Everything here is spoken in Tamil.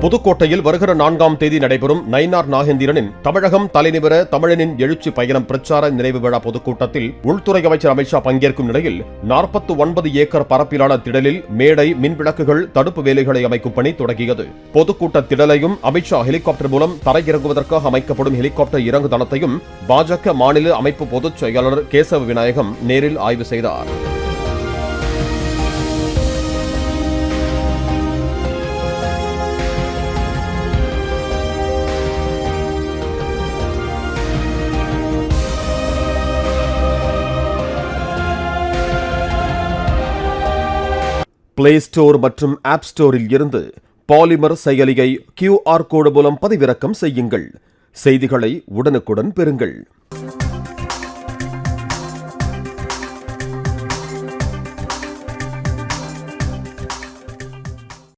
புதுக்கோட்டையில் வருகிற 4ஆம் தேதி நடைபெறும் நயினார் நாகேந்திரனின் தமிழகம் தலைநிமிர தமிழனின் எழுச்சி பயணம் பிரச்சார நிறைவு விழா பொதுக்கூட்டத்தில் உள்துறை அமைச்சர் அமித்ஷா பங்கேற்கும் நிலையில் 49 ஏக்கர் பரப்பிலான திடலில் மேடை, மின்விளக்குகள், தடுப்பு வேலைகளை அமைக்கும் பணி தொடங்கியது. பொதுக்கூட்ட திடலையும் அமித்ஷா ஹெலிகாப்டர் மூலம் தரையிறங்குவதற்காக அமைக்கப்படும் ஹெலிகாப்டர் இறங்கு தளத்தையும் பாஜக மாநில அமைப்பு பொதுச் செயலாளர் கேசவ விநாயகம் நேரில் ஆய்வு செய்தார். பிளே ஸ்டோர் மற்றும் ஆப் ஸ்டோரில் இருந்து பாலிமர் செயலியை QR கோடு மூலம் பதிவிறக்கம் செய்யுங்கள். செய்திகளை உடனுக்குடன் பெறுங்கள்.